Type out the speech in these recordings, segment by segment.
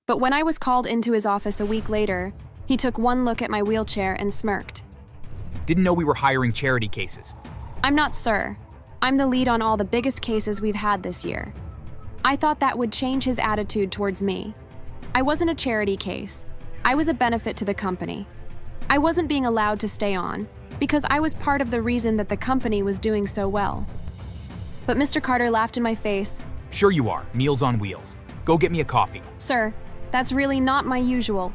But when I was called into his office a week later, he took one look at my wheelchair and smirked. Didn't know we were hiring charity cases. I'm not, sir. I'm the lead on all the biggest cases we've had this year. I thought that would change his attitude towards me. I wasn't a charity case. I was a benefit to the company. I wasn't being allowed to stay on because I was part of the reason that the company was doing so well. But Mr. Carter laughed in my face. Sure you are. Meals on Wheels. Go get me a coffee. Sir, that's really not my usual.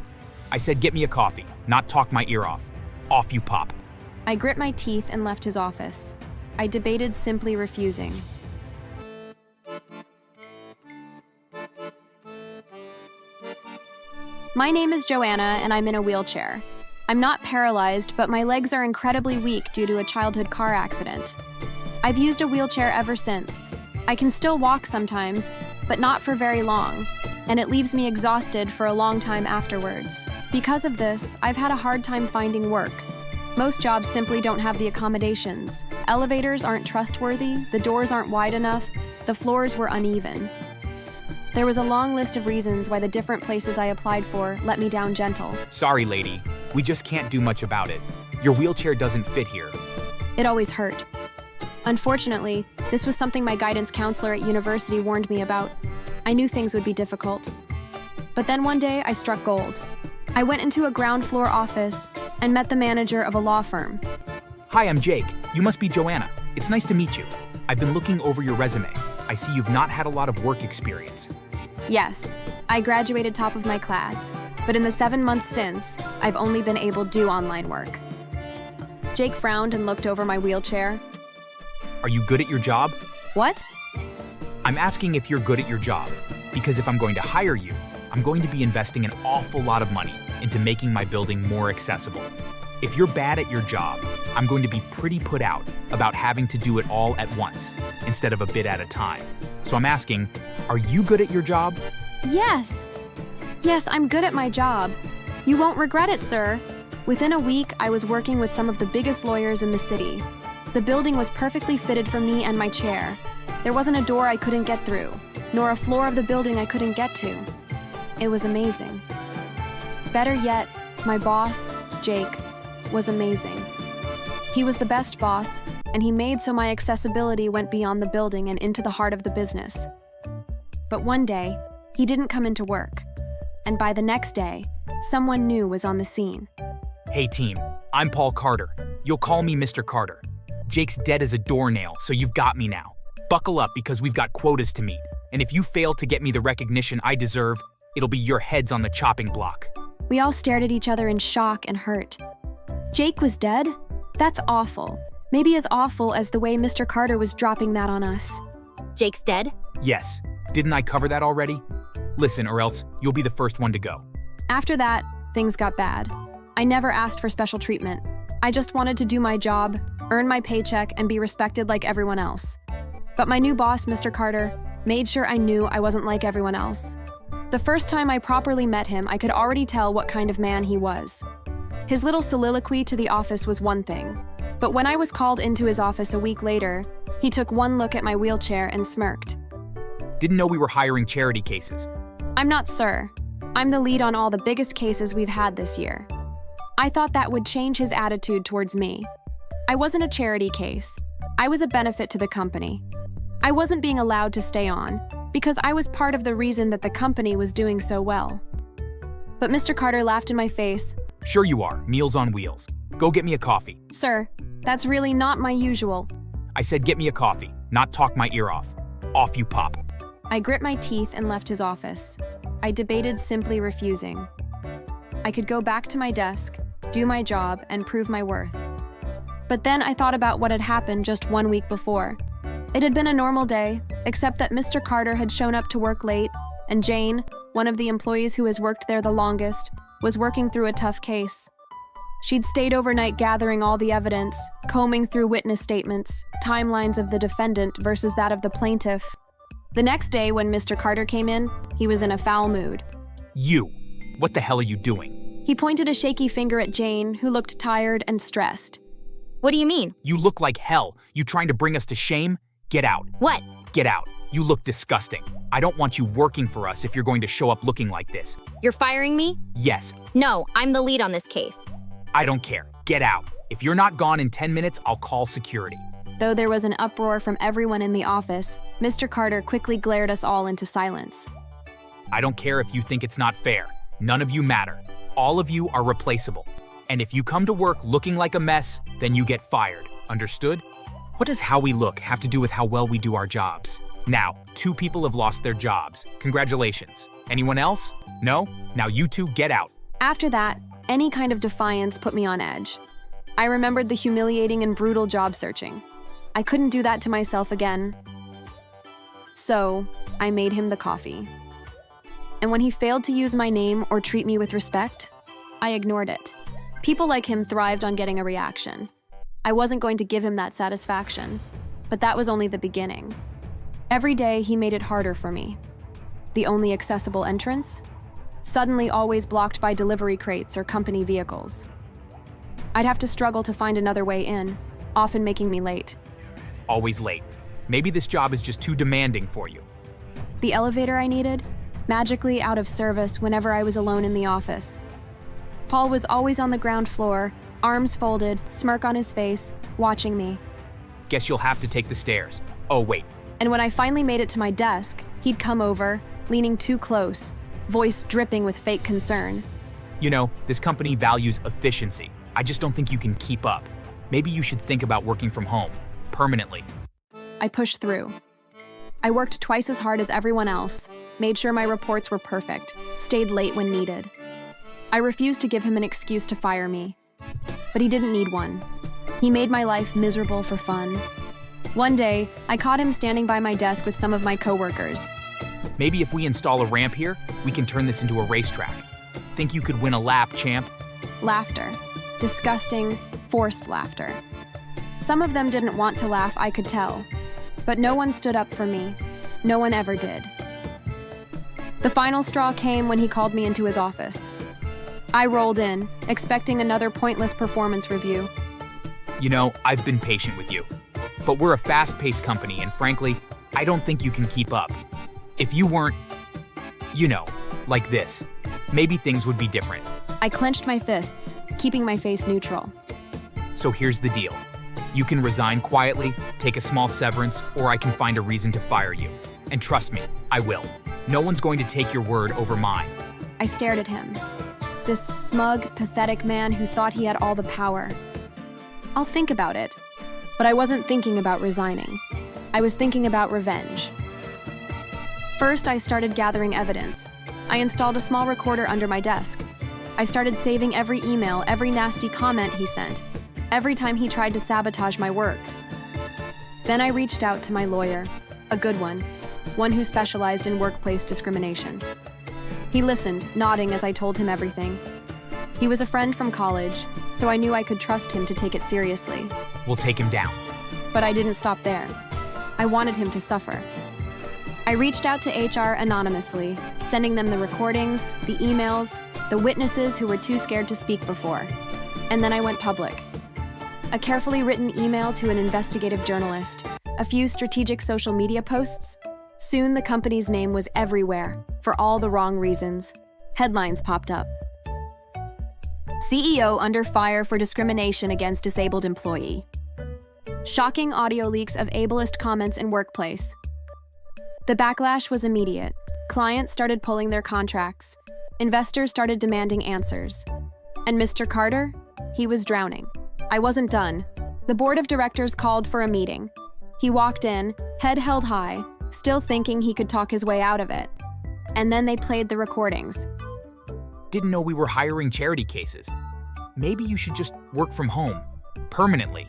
I said get me a coffee, not talk my ear off. Off you pop. I grit my teeth and left his office. I debated simply refusing. My name is Joanna, and I'm in a wheelchair. I'm not paralyzed, but my legs are incredibly weak due to a childhood car accident. I've used a wheelchair ever since. I can still walk sometimes, but not for very long, and it leaves me exhausted for a long time afterwards. Because of this, I've had a hard time finding work. Most jobs simply don't have the accommodations. Elevators aren't trustworthy, the doors aren't wide enough, the floors were uneven. There was a long list of reasons why the different places I applied for let me down gentle. Sorry, lady. We just can't do much about it. Your wheelchair doesn't fit here. It always hurt. Unfortunately, this was something my guidance counselor at university warned me about. I knew things would be difficult. But then one day, I struck gold. I went into a ground floor office and met the manager of a law firm. Hi, I'm Jake. You must be Joanna. It's nice to meet you. I've been looking over your resume. I see you've not had a lot of work experience. Yes, I graduated top of my class, but in the 7 months since, I've only been able to do online work. Jake frowned and looked over my wheelchair. Are you good at your job? What? I'm asking if you're good at your job, because if I'm going to hire you, I'm going to be investing an awful lot of money into making my building more accessible. If you're bad at your job, I'm going to be pretty put out about having to do it all at once, instead of a bit at a time. So I'm asking, are you good at your job? Yes. Yes, I'm good at my job. You won't regret it, sir. Within a week, I was working with some of the biggest lawyers in the city. The building was perfectly fitted for me and my chair. There wasn't a door I couldn't get through, nor a floor of the building I couldn't get to. It was amazing. Better yet, my boss, Jake, was amazing. He was the best boss, and he made so my accessibility went beyond the building and into the heart of the business. But one day, he didn't come into work, and by the next day, someone new was on the scene. Hey team, I'm Paul Carter. You'll call me Mr. Carter. Jake's dead as a doornail, so you've got me now. Buckle up because we've got quotas to meet, and if you fail to get me the recognition I deserve, it'll be your heads on the chopping block. We all stared at each other in shock and hurt. Jake was dead? That's awful. Maybe as awful as the way Mr. Carter was dropping that on us. Jake's dead? Yes. Didn't I cover that already? Listen, or else you'll be the first one to go. After that, things got bad. I never asked for special treatment. I just wanted to do my job, earn my paycheck, and be respected like everyone else. But my new boss, Mr. Carter, made sure I knew I wasn't like everyone else. The first time I properly met him, I could already tell what kind of man he was. His little soliloquy to the office was one thing, but when I was called into his office a week later, he took one look at my wheelchair and smirked. Didn't know we were hiring charity cases. I'm not, sir. I'm the lead on all the biggest cases we've had this year. I thought that would change his attitude towards me. I wasn't a charity case. I was a benefit to the company. I wasn't being allowed to stay on because I was part of the reason that the company was doing so well. But Mr. Carter laughed in my face. Sure you are. Meals on Wheels. Go get me a coffee. Sir, that's really not my usual. I said get me a coffee, not talk my ear off. Off you pop. I grit my teeth and left his office. I debated simply refusing. I could go back to my desk, do my job, and prove my worth. But then I thought about what had happened just 1 week before. It had been a normal day, except that Mr. Carter had shown up to work late, and Jane, one of the employees who has worked there the longest, was working through a tough case. She'd stayed overnight gathering all the evidence, combing through witness statements, timelines of the defendant versus that of the plaintiff. The next day, when Mr. Carter came in, he was in a foul mood. You! What the hell are you doing? He pointed a shaky finger at Jane, who looked tired and stressed. What do you mean? You look like hell. You trying to bring us to shame? Get out. What? Get out. You look disgusting. I don't want you working for us if you're going to show up looking like this. You're firing me? Yes, No, I'm the lead on this case. I don't care. Get out. If you're not gone in 10 minutes, I'll call security. Though there was an uproar from everyone in the office, Mr. Carter quickly glared us all into silence. I don't care if you think it's not fair. None of you matter. All of you are replaceable. And if you come to work looking like a mess, then you get fired. Understood? What does how we look have to do with how well we do our jobs? Now, 2 people have lost their jobs. Congratulations. Anyone else? No? Now you 2 get out. After that, any kind of defiance put me on edge. I remembered the humiliating and brutal job searching. I couldn't do that to myself again. So, I made him the coffee. And when he failed to use my name or treat me with respect, I ignored it. People like him thrived on getting a reaction. I wasn't going to give him that satisfaction, but that was only the beginning. Every day, he made it harder for me. The only accessible entrance? Suddenly always blocked by delivery crates or company vehicles. I'd have to struggle to find another way in, often making me late. Always late. Maybe this job is just too demanding for you. The elevator I needed? Magically out of service whenever I was alone in the office. Paul was always on the ground floor, arms folded, smirk on his face, watching me. Guess you'll have to take the stairs. Oh, wait. And when I finally made it to my desk, he'd come over, leaning too close, voice dripping with fake concern. You know, this company values efficiency. I just don't think you can keep up. Maybe you should think about working from home, permanently. I pushed through. I worked twice as hard as everyone else, made sure my reports were perfect, stayed late when needed. I refused to give him an excuse to fire me. But he didn't need one. He made my life miserable for fun. One day, I caught him standing by my desk with some of my coworkers. Maybe if we install a ramp here, we can turn this into a racetrack. Think you could win a lap, champ? Laughter. Disgusting, forced laughter. Some of them didn't want to laugh, I could tell. But no one stood up for me. No one ever did. The final straw came when he called me into his office. I rolled in, expecting another pointless performance review. You know, I've been patient with you. But we're a fast-paced company, and frankly, I don't think you can keep up. If you weren't, you know, like this, maybe things would be different. I clenched my fists, keeping my face neutral. So here's the deal. You can resign quietly, take a small severance, or I can find a reason to fire you. And trust me, I will. No one's going to take your word over mine. I stared at him. This smug, pathetic man who thought he had all the power. I'll think about it. But I wasn't thinking about resigning. I was thinking about revenge. First, I started gathering evidence. I installed a small recorder under my desk. I started saving every email, every nasty comment he sent, every time he tried to sabotage my work. Then I reached out to my lawyer, a good one who specialized in workplace discrimination. He listened, nodding as I told him everything. He was a friend from college, so I knew I could trust him to take it seriously. We'll take him down. But I didn't stop there. I wanted him to suffer. I reached out to HR anonymously, sending them the recordings, the emails, the witnesses who were too scared to speak before. And then I went public. A carefully written email to an investigative journalist, a few strategic social media posts. Soon the company's name was everywhere, for all the wrong reasons. Headlines popped up. CEO under fire for discrimination against disabled employee. Shocking audio leaks of ableist comments in workplace. The backlash was immediate. Clients started pulling their contracts. Investors started demanding answers. And Mr. Carter? He was drowning. I wasn't done. The board of directors called for a meeting. He walked in, head held high, still thinking he could talk his way out of it. And then they played the recordings. Didn't know we were hiring charity cases. Maybe you should just work from home, permanently.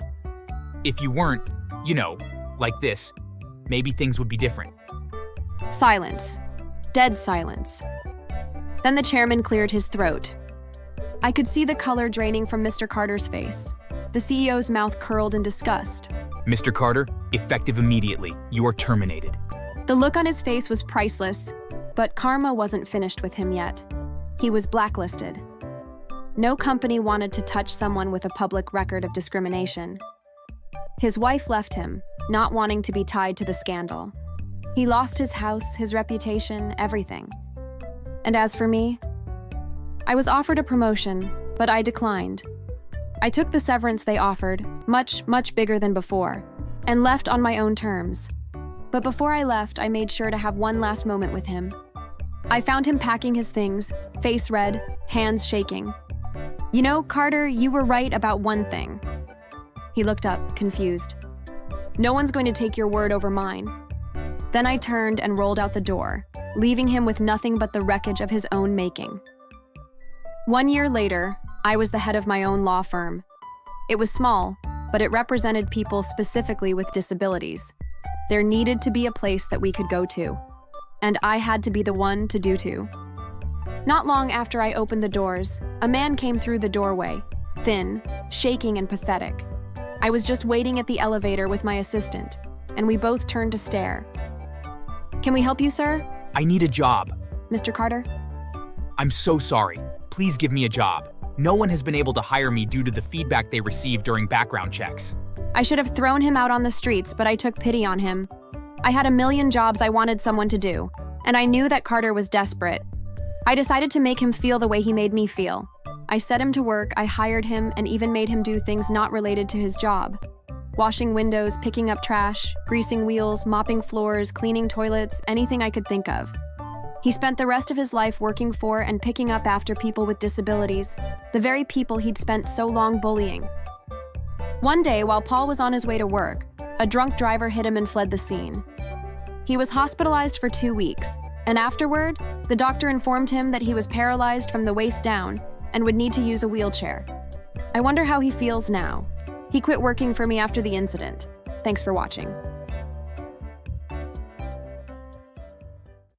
If you weren't, you know, like this, maybe things would be different. Silence. Dead silence. Then the chairman cleared his throat. I could see the color draining from Mr. Carter's face. The CEO's mouth curled in disgust. Mr. Carter, effective immediately. You are terminated. The look on his face was priceless, but karma wasn't finished with him yet. He was blacklisted. No company wanted to touch someone with a public record of discrimination. His wife left him, not wanting to be tied to the scandal. He lost his house, his reputation, everything. And as for me, I was offered a promotion, but I declined. I took the severance they offered, much, much bigger than before, and left on my own terms. But before I left, I made sure to have one last moment with him. I found him packing his things, face red, hands shaking. You know, Carter, you were right about one thing. He looked up, confused. No one's going to take your word over mine. Then I turned and rolled out the door, leaving him with nothing but the wreckage of his own making. 1 year later, I was the head of my own law firm. It was small, but it represented people specifically with disabilities. There needed to be a place that we could go to, and I had to be the one to do to. Not long after I opened the doors, a man came through the doorway, thin, shaking, and pathetic. I was just waiting at the elevator with my assistant, and we both turned to stare. Can we help you, sir? I need a job. Mr. Carter? I'm so sorry. Please give me a job. No one has been able to hire me due to the feedback they received during background checks. I should have thrown him out on the streets, but I took pity on him. I had a million jobs I wanted someone to do, and I knew that Carter was desperate. I decided to make him feel the way he made me feel. I set him to work, I hired him, and even made him do things not related to his job. Washing windows, picking up trash, greasing wheels, mopping floors, cleaning toilets, anything I could think of. He spent the rest of his life working for and picking up after people with disabilities, the very people he'd spent so long bullying. One day, while Paul was on his way to work, a drunk driver hit him and fled the scene. He was hospitalized for 2 weeks, and afterward, the doctor informed him that he was paralyzed from the waist down and would need to use a wheelchair. I wonder how he feels now. He quit working for me after the incident. Thanks for watching.